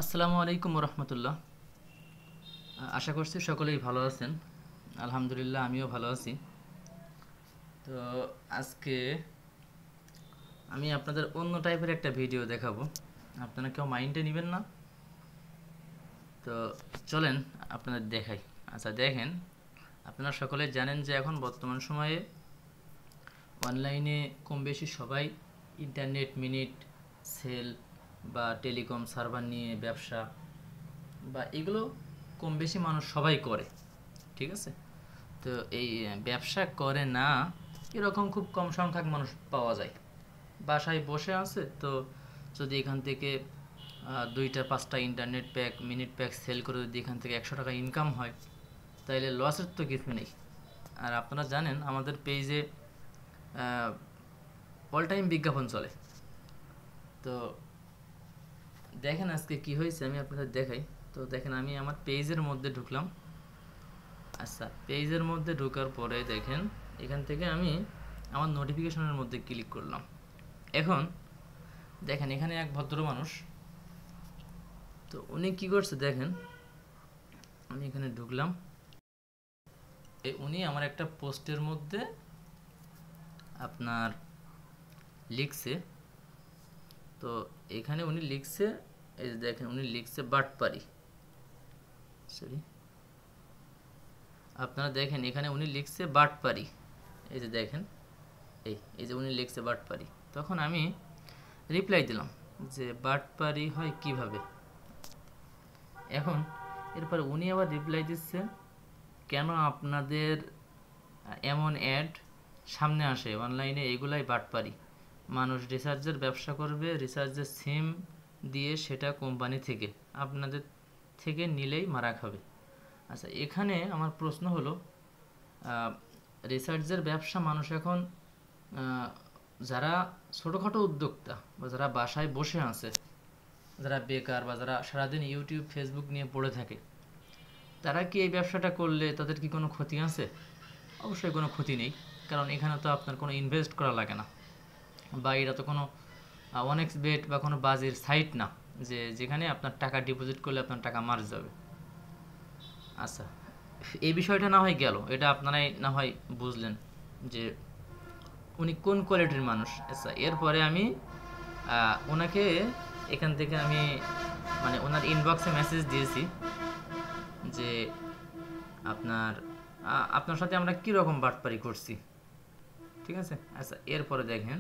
আসসালামু আলাইকুম রহমতুল্লাহ। আশা করছি সকলেই ভালো আছেন। আলহামদুলিল্লাহ আমিও ভালো আছি। তো আজকে আমি আপনাদের অন্য টাইপের একটা ভিডিও দেখাবো। আপনারা কেউ মাইন্ডে নেবেন না। তো চলেন আপনাদের দেখাই। আচ্ছা দেখেন, আপনারা সকলে জানেন যে এখন বর্তমান সময়ে অনলাইনে কম বেশি সবাই ইন্টারনেট মিনিট সেল বা টেলিকম সার্ভার নিয়ে ব্যবসা বা এগুলো কম বেশি মানুষ সবাই করে। ঠিক আছে? তো এই ব্যবসা করে না এরকম খুব কম সংখ্যক মানুষ পাওয়া যায়। বাসায় বসে আছে, তো যদি এখান থেকে দুইটা পাঁচটা internet pack minute pack sell করে যদি এখান থেকে 100 টাকা ইনকাম হয়, তাহলে লসের তো কিছু নেই। আর আপনারা জানেন আমাদের পেজে অল টাইম বিজ্ঞাপন চলে। তো দেখেন আজকে কি হয়েছে আমি আপনাদের দেখাই। তো দেখেন আমি আমার পেজের মধ্যে ঢুকলাম। আচ্ছা, পেজের মধ্যে ঢোকার পরে দেখেন এখান থেকে আমি আমার নোটিফিকেশনের মধ্যে ক্লিক করলাম। এখন দেখেন এখানে এক ভদ্র মানুষ, তো উনি কি করছে দেখেন, আমি এখানে ঢুকলাম। উনি আমার একটা পোস্টের মধ্যে আপনার লিখছে। তো এখানে উনি লিখছে, এই যে দেখেন উনি লিখছে বাটপারি। সরি, আপনারা দেখেন এখানে উনি লিখছে বাটপারি। এই যে দেখেন, এই যে উনি লিখছে বাটপারি। তখন আমি রিপ্লাই দিলাম যে বাটপারি হয় কিভাবে। এখন এরপর উনি আবার রিপ্লাই দিচ্ছে, কেন আপনাদের এমন অ্যাড সামনে আসে অনলাইনে, এগুলাই বাটপারি। মানুষ রিচার্জের ব্যবসা করবে, রিচার্জের সিম দিয়ে সেটা কোম্পানি থেকে আপনাদের থেকে নিলেই মারা খাবে। আচ্ছা, এখানে আমার প্রশ্ন হলো, রিসার্চের ব্যবসা মানুষ এখন যারা ছোটোখাটো উদ্যোক্তা বা যারা বাসায় বসে আছে, যারা বেকার বা যারা সারাদিন ইউটিউব ফেসবুক নিয়ে পড়ে থাকে, তারা কি এই ব্যবসাটা করলে তাদের কি কোনো ক্ষতি আছে? অবশ্যই কোনো ক্ষতি নেই, কারণ এখানে তো আপনার কোনো ইনভেস্ট করা লাগে না, বা এটা তো কোনো অনেক্স বেট বা কোনো বাজির সাইট না যে যেখানে আপনার টাকা ডিপোজিট করলে আপনার টাকা মার যাবে। আচ্ছা, এই বিষয়টা না হয় গেল, এটা আপনারাই না হয় বুঝলেন যে উনি কোন কোয়ালিটির মানুষ। আচ্ছা, এরপরে আমি ওনাকে এখান থেকে আমি মানে ওনার ইনবক্সে মেসেজ দিয়েছি যে আপনার আপনার সাথে আমরা কীরকম বাটপারি করছি। ঠিক আছে? আচ্ছা, এরপরে দেখেন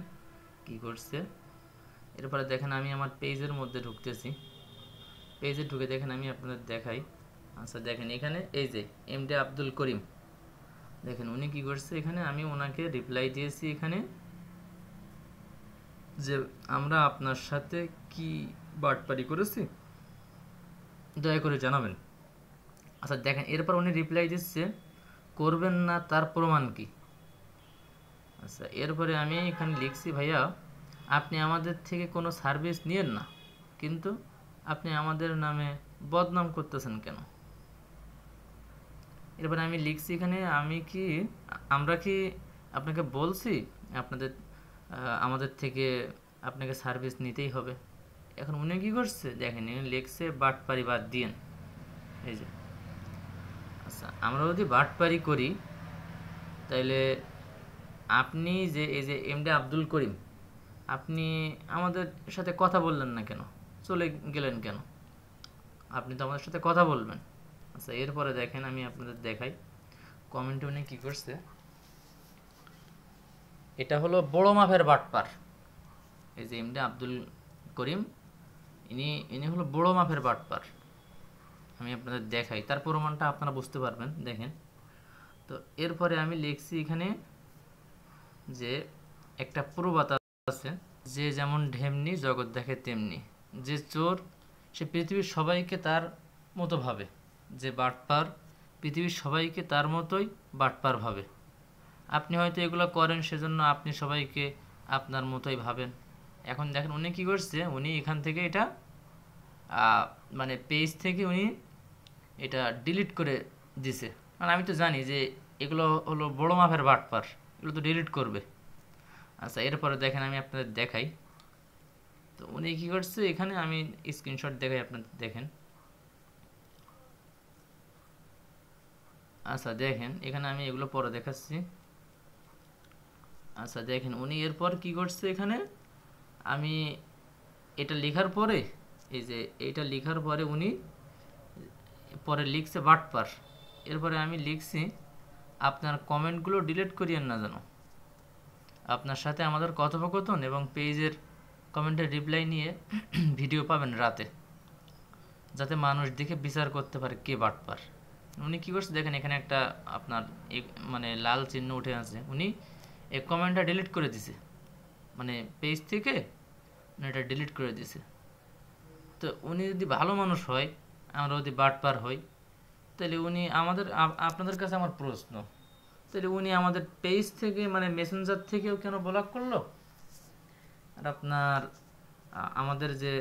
কি করছে। এরপরে দেখেন আমি আমার পেজের মধ্যে ঢুকতেছি। পেজে ঢুকে দেখেন আমি আপনাদের দেখাই। আচ্ছা দেখেন এখানে এই যে এমডি আব্দুল করিম, দেখেন উনি কি করছে, এখানে আমি ওনাকে রিপ্লাই দিয়েছি এখানে যে আমরা আপনার সাথে কি বাটপারি করেছি দয়া করে জানাবেন। আচ্ছা দেখেন এরপর উনি রিপ্লাই দিচ্ছে, করবেন না তার প্রমাণ কি। আচ্ছা, এরপরে আমি এখানে লিখছি, ভাইয়া আপনি আমাদের থেকে কোনো সার্ভিস নিয়েন না, কিন্তু আপনি আমাদের নামে বদনাম করতেছেন কেন। এরপরে আমি লিখছি এখানে, আমরা কি আপনাকে বলছি আপনাদের আমাদের থেকে আপনাকে সার্ভিস নিতেই হবে। এখন উনি কি করছে দেখেন, উনি লিখছে বাটপারি বাদ দিয়েন। এই যে আচ্ছা, আমরা যদি বাটপারি করি তাইলে আপনি যে এই যে এমডি আব্দুল করিম, আপনি আমাদের সাথে কথা বললেন না কেন, চলে গেলেন কেন? আপনি তো আমাদের সাথে কথা বলবেন। আচ্ছা, এরপরে দেখেন আমি আপনাদের দেখাই কমেন্টে উনি কী করছে। এটা হলো বড় মাপের বাটপার। এই যে এমডি আব্দুল করিম, ইনি ইনি হলো বড় মাপের বাটপার। আমি আপনাদের দেখাই, তার প্রমাণটা আপনারা বুঝতে পারবেন। দেখেন, তো এরপরে আমি লিখছি এখানে যে একটা প্রবাদ আছে, যে যেমন ঢেমনি জগৎ দেখে তেমনি, যে চোর সে পৃথিবীর সবাইকে তার মতো ভাবে, যে বাটপার পৃথিবীর সবাইকে তার মতোই বাটপার ভাবে। আপনি হয়তো এগুলো করেন সেজন্য আপনি সবাইকে আপনার মতোই ভাবেন। এখন দেখেন উনি কী করছে, উনি এখান থেকে এটা মানে পেজ থেকে উনি এটা ডিলিট করে দিছে। কারণ আমি তো জানি যে এগুলো হলো বড় মাপের বাটপার, এগুলো তো ডিলিট করবে। আচ্ছা, এরপরে দেখেন আমি আপনাদের দেখাই। তো উনি কি করছে, এখানে আমি স্ক্রিনশট দেখাই আপনাদের, দেখেন। আচ্ছা দেখেন, এখানে আমি এগুলো পরে দেখাচ্ছি। আচ্ছা দেখেন, উনি এরপর কি করছে, এখানে আমি এটা লেখার পরে, এই যে এটা লেখার পরে উনি পরে লিখছে বাটপার। এরপরে আমি লিখছি, আপনার কমেন্টগুলো ডিলিট করিয়েন না যেন। আপনার সাথে আমাদের কথোপকথন এবং পেজের কমেন্টের রিপ্লাই নিয়ে ভিডিও পাবেন রাতে, যাতে মানুষ দেখে বিচার করতে পারে কে বাটপার। উনি কী করছে দেখেন, এখানে একটা আপনার মানে লাল চিহ্ন উঠে আছে, উনি এই কমেন্টটা ডিলিট করে দিছে, মানে পেজ থেকে এটা ডিলিট করে দিছে। তো উনি যদি ভালো মানুষ হয়, আমরা যদি বাটপার হই, তাহলে উনি আমাদের আপনাদের কাছে আমার প্রশ্ন, তাহলে উনি আমাদের পেজ থেকে মানে মেসেঞ্জার থেকেও কেন ব্লক করলো, আর আপনার আমাদের যে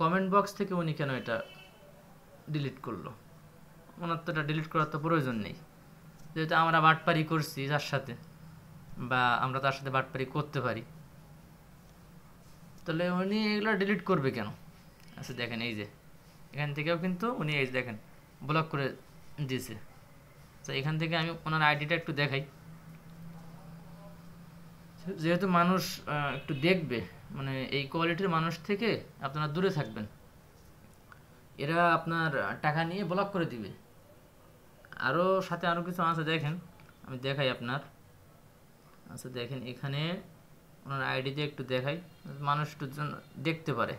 কমেন্ট বক্স থেকে উনি কেন এটা ডিলিট করলো? ওনার তো এটা ডিলিট করার তো প্রয়োজন নেই, যেহেতু আমরা বাটপারি করছি তার সাথে, বা আমরা তার সাথে বাটপারি করতে পারি, তাহলে উনি এগুলো ডিলিট করবে কেন? আচ্ছা দেখেন, এই যে এখান থেকেও কিন্তু উনি এই দেখেন ব্লক করে দিয়েছে। তো এখান থেকে আমি ওনার আইডিটা একটু দেখাই, যেহেতু মানুষ একটু দেখবে, মানে এই কোয়ালিটির মানুষ থেকে আপনারা দূরে থাকবেন, এরা আপনার টাকা নিয়ে ব্লক করে দিবে। আরও সাথে আরও কিছু আছে, দেখেন আমি দেখাই আপনার। আচ্ছা দেখেন, এখানে ওনার আইডিতে একটু দেখাই, মানুষ একটু দেখতে পারে।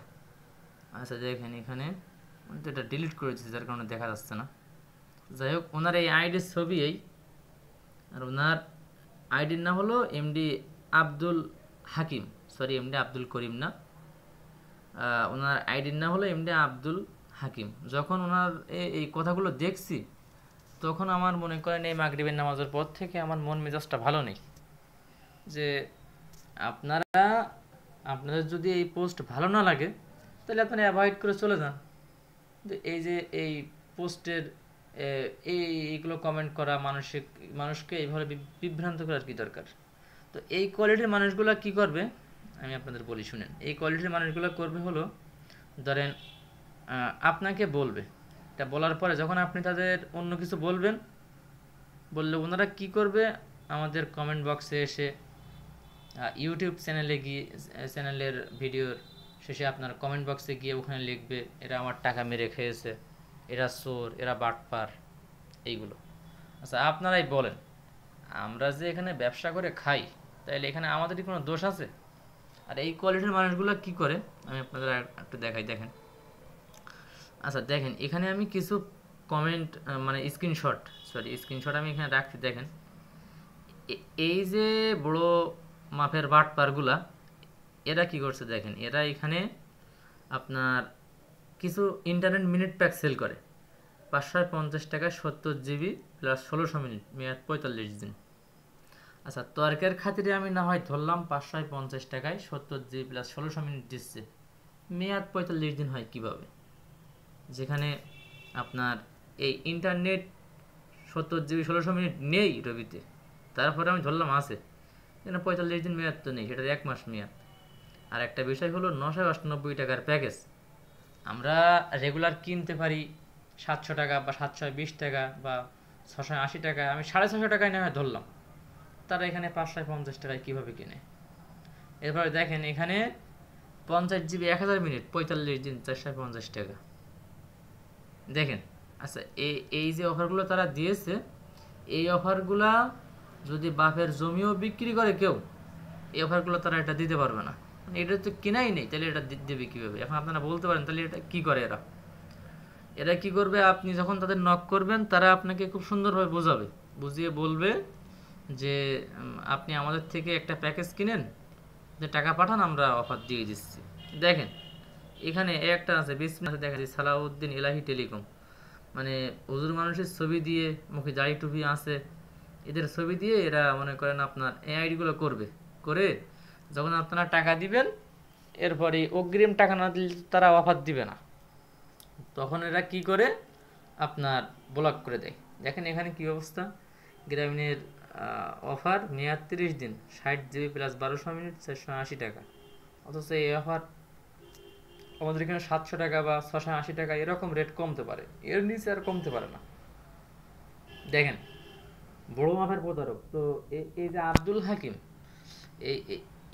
আচ্ছা দেখেন, এখানে উনি তো এটা ডিলিট করে দিচ্ছে, যার কারণে দেখা যাচ্ছে না। যাই হোক, ওনার এই আইডির ছবি এই, আর ওনার আইডির নাম হলো MD Abdul Hakim, sorry MD Abdul Karim না, ওনার আইডির নাম হলো এমডি আব্দুল হাকিম। যখন ওনার এই কথাগুলো দেখছি, তখন আমার মনে করেন এই মাগরিবের নামাজের পর থেকে আমার মন মেজাজটা ভালো নেই, যে আপনাদের যদি এই পোস্ট ভালো না লাগে, তাহলে আপনারা অ্যাভয়েড করে চলে যান। এই যে এই পোস্টের এইগুলো কমেন্ট করা, মানুষকে এইভাবে বিভ্রান্ত করার কি দরকার? তো এই কোয়ালিটির মানুষগুলো কি করবে আমি আপনাদের বলি, শুনেন। এই কোয়ালিটির মানুষগুলো করবে হলো, ধরেন আপনাকে বলবে, এটা বলার পরে যখন আপনি তাদের অন্য কিছু বলবেন, বললে ওনারা কি করবে, আমাদের কমেন্ট বক্সে এসে ইউটিউব চ্যানেলে গিয়ে, চ্যানেলের ভিডিওর শেষে আপনার কমেন্ট বক্সে গিয়ে ওখানে লিখবে, এরা আমার টাকা মেরে খেয়েছে, এরা চোর, এরা বাটপার, এইগুলো। আচ্ছা আপনারাই বলেন, আমরা যে এখানে ব্যবসা করে খাই, তাইলে এখানে আমাদেরই কোনো দোষ আছে? আর এই কোয়ালিটির মানুষগুলো কি করে আমি আপনাদের একটু দেখাই, দেখেন। আচ্ছা দেখেন, এখানে আমি কিছু কমেন্ট মানে স্ক্রিনশট আমি এখানে রাখছি, দেখেন। এই যে বড় মাপের বাটপারগুলা, এরা কি করছে দেখেন, এরা এখানে আপনার কিছু ইন্টারনেট মিনিট প্যাক সেল করে 550 টাকায় 70 জিবি প্লাস 1600 মিনিট, মেয়াদ 45 দিন। আচ্ছা তর্কের খাতিরে আমি না হয় ধরলাম 550 টাকায় 70 জিবি প্লাস 1600 মিনিট দিচ্ছে, মেয়াদ 45 দিন হয় কিভাবে? যেখানে আপনার এই ইন্টারনেট 70 জিবি 1600 মিনিট নেই রবিতে, তারপরে আমি ধরলাম আছে, কেন 45 দিন মেয়াদ তো নেই, সেটার 1 মাস মেয়াদ। আর একটা বিষয় হলো 998 টাকার প্যাকেজ, আমরা রেগুলার কিনতে পারি 700 টাকা বা 720 টাকা বা 680 টাকা, আমি 650 টাকায় না হয় ধরলাম, তারা এখানে 550 টাকায় কীভাবে কিনে? এরপরে দেখেন, এখানে 50 জিবি 1000 মিনিট 45 দিন 450 টাকা, দেখেন। আচ্ছা এই যে অফারগুলো তারা দিয়েছে, এই অফারগুলা যদি বাপের জমিও বিক্রি করে কেউ, এই অফারগুলো তারা এটা দিতে পারবে না, মানে এটা তো কেনাই নেই, তাহলে এটা দেবে কীভাবে? এখন আপনারা বলতে পারেন, তাহলে এটা কী করে এরা? এরা কি করবে, আপনি যখন তাদের নক করবেন, তারা আপনাকে খুব সুন্দরভাবে বোঝাবে, বুঝিয়ে বলবে যে আপনি আমাদের থেকে একটা প্যাকেজ কিনেন, যে টাকা পাঠান, আমরা অফার দিয়ে দিচ্ছি। দেখেন এখানে একটা আছে, বিসমিল্লাহ দেখা যাচ্ছে, সালাউদ্দিন এলাহি টেলিকম, মানে হুজুর মানুষের ছবি দিয়ে, মুখে দাড়ি টুপি আছে, এদের ছবি দিয়ে এরা মনে করেন আপনার এই আইডিগুলো করবে, করে যখন আপনারা টাকা দিবেন, এরপরে অগ্রিম টাকা না দিলে তারা অফার দিবে না, তখন এরা কি করে আপনার ব্লক করে দেয়। দেখেন এখানে কি অবস্থা, গ্রামীণের অফার মেয়াদ 30 দিন, 60 জিবি প্লাস 1200 মিনিট 480 টাকা, অথচ এই অফার আমাদের এখানে 700 টাকা বা 680 টাকা এরকম রেট কমতে পারে, এর নিচে আর কমতে পারে না। দেখেন, বড় মাপের প্রতারক তো এই যে আব্দুল হাকিম,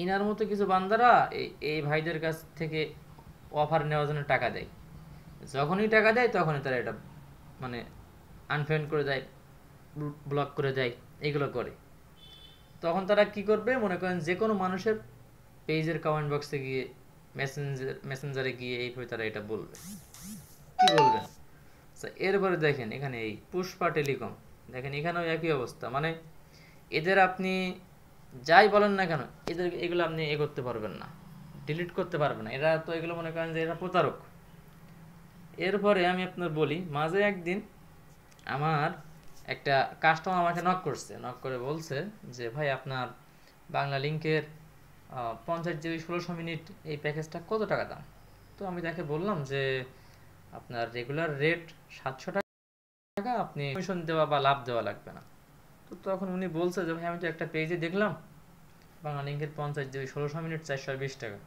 ইনার মতো কিছু বান্দারা এই ভাইদের কাছ থেকে অফার নেওয়ার জন্য টাকা দেয়। যখনই টাকা দেয় তখনই তারা এটা মানে আনফ্রেন্ড করে দেয়, ব্লক করে দেয়, এগুলো করে। তখন তারা কি করবে, মনে করেন যে কোনো মানুষের পেজের কমেন্ট বক্সে গিয়ে, মেসেঞ্জারে গিয়ে এইভাবে তারা এটা বলবে। কি বলবেন? এরপরে দেখেন এখানে এই পুষ্পা টেলিকম, দেখেন এখানেও একই অবস্থা। মানে এদের আপনি যাই বলেন না কেন, এদের এগুলো আপনি করতে পারবেন না, ডিলিট করতে পারবেন না। এরা তো এগুলো মনে করেন যে এরা প্রতারক। এরপরে আমি আপনার বলি, মাঝে একদিন আমার একটা কাস্টমার আমাকে নক করছে, নক করে বলছে যে ভাই আপনার বাংলা লিঙ্কের 50 GB 1600 মিনিট এই প্যাকেজটা কত টাকা দাম? তো আমি তাকে বললাম যে আপনার রেগুলার রেট 700 টাকা, আপনি কমিশন দেওয়া বা লাভ দেওয়া লাগবে না। তো তখন উনি বলছে যে ভাই আমি তো একটা পেজে দেখলাম বাংলা লিঙ্কের 50 GB 1600 মিনিট 420 টাকা,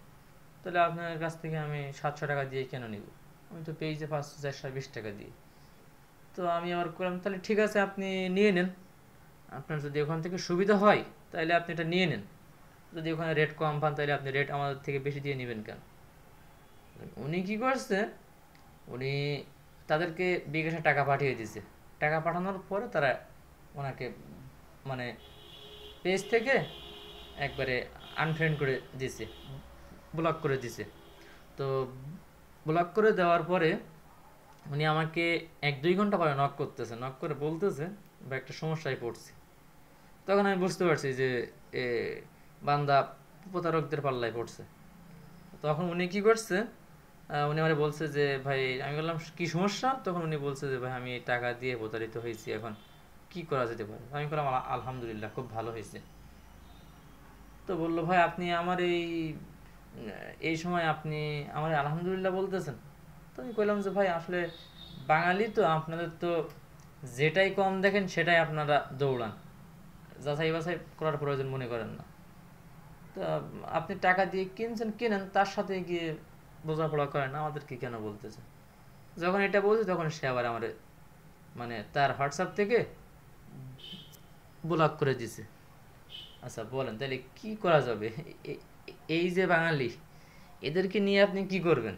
তাহলে আপনার কাছ থেকে আমি 700 টাকা দিয়ে কেন নিব? আমি তো পেজে পাচ্ছি 420 টাকা দিয়ে। তো আমি আবার করলাম তাহলে ঠিক আছে আপনি নিয়ে নেন, আপনার যদি ওখান থেকে সুবিধা হয় তাহলে আপনি এটা নিয়ে নেন, যদি ওখানে রেট কম পান তাহলে আপনি রেট আমাদের থেকে বেশি দিয়ে নেবেন কেন? উনি কি করছে, উনি তাদেরকে বিকাশে টাকা পাঠিয়ে দিয়েছে। টাকা পাঠানোর পরে তারা ওনাকে মানে পেজ থেকে একবারে আনফ্রেন্ড করে দিছে, ব্লক করে দিছে। তো ব্লক করে দেওয়ার পরে উনি আমাকে 1-2 ঘন্টা পরে নক করতেছে, নক করে বলতেছে বা একটা সমস্যায় পড়ছি। তখন আমি বুঝতে পারছি যে এ বান্দা প্রতারকদের পাল্লায় পড়ছে। তখন উনি কি করছে, উনি আমারে বলছে যে ভাই, আমি বললাম কি সমস্যা? তখন উনি বলছে যে ভাই আমি এই টাকা দিয়ে প্রতারিত হয়েছি, এখন কি করা যেতে পারে? আমি বললাম আলহামদুলিল্লাহ, খুব ভালো হয়েছে। তো বললো ভাই আপনি আমার এই সময় আপনি আমার আলহামদুলিল্লাহ বলতেছেন? তো আমি কইলাম যে ভাই আসলে বাঙালি তো, আপনাদের তো যেটাই কম দেখেন সেটাই আপনারা দৌড়ান, যাচাই বাছাই করার প্রয়োজন মনে করেন না। তো আপনি টাকা দিয়ে কিনছেন, কিনেন, তার সাথে গিয়ে বোঝাপড়া করেন, আমাদেরকে কেন বলতেছেন? যখন এটা বলছে তখন সে আবার আমার মানে তার হোয়াটসঅ্যাপ থেকে ব্লক করে দিছে। আচ্ছা বলেন তাহলে কি করা যাবে? এই যে বাঙালি, এদেরকে নিয়ে আপনি কি করবেন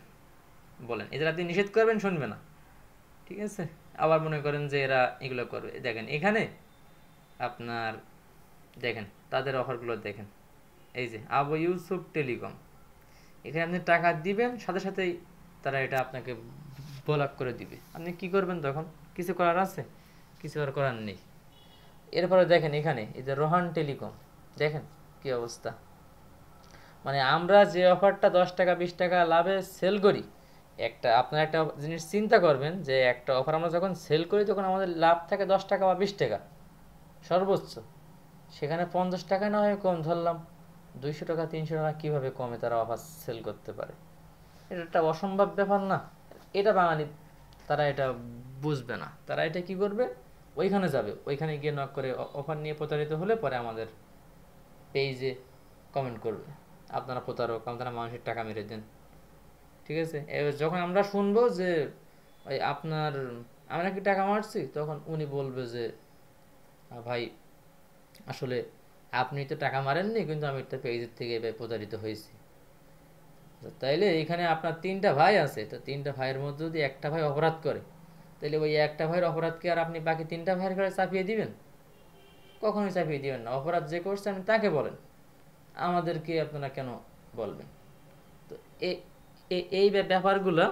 বলেন? এদের আপনি নিষেধ করবেন, শুনবে না, ঠিক আছে। আবার মনে করেন যে এরা এগুলো করবে। দেখেন এখানে আপনার, দেখেন তাদের অফারগুলো দেখেন, এই যে আবু ইউসুফ টেলিকম, এখানে আপনি টাকা দিবেন সাথে সাথেই তারা এটা আপনাকে ব্লক করে দিবে। আপনি কি করবেন তখন? কিছু করার আছে? কিছু আর করার নেই। এরপরে দেখেন এখানে এই যে রোহান টেলিকম, দেখেন কি অবস্থা। মানে আমরা যে অফারটা 10 টাকা 20 টাকা লাভে সেল করি, আপনার একটা জিনিস চিন্তা করবেন যে একটা অফার আমরা যখন সেল করি তখন আমাদের লাভ থাকে 10 টাকা বা 20 টাকা সর্বোচ্চ। সেখানে 50 টাকা না হয় কম ধরলাম, 200 টাকা 300 টাকা কীভাবে কমে তারা অফার সেল করতে পারে? এটা একটা অসম্ভব ব্যাপার না? এটা বাঙালি তারা এটা বুঝবে না। তারা এটা কি করবে, ওইখানে যাবে, ওইখানে গিয়ে নক করে অফার নিয়ে প্রতারিত হলে পরে আমাদের পেজে কমেন্ট করবে আপনারা প্রতারক, আপনারা মানুষের টাকা মেরে দেন, ঠিক আছে। এবার যখন আমরা শুনবো যে ভাই আপনার আমরা কি টাকা মারছি, তখন উনি বলবে যে ভাই আসলে আপনি তো টাকা মারেননি, কিন্তু আমি একটা পেজের থেকে এবার প্রতারিত হয়েছি। তাইলে এখানে আপনার 3টা ভাই আছে, তো 3টা ভাইয়ের মধ্যে যদি একটা ভাই অপরাধ করে, তাহলে ওই একটা ভাইয়ের অপরাধকে আর আপনি বাকি 3টা ভাইয়ের ঘরে চাপিয়ে দিবেন? কখনোই চাপিয়ে দিবেন না। অপরাধ যে করছে আপনি তাকে বলেন, আমাদেরকে আপনারা কেন বলবেন? তো এই ব্যাপারগুলো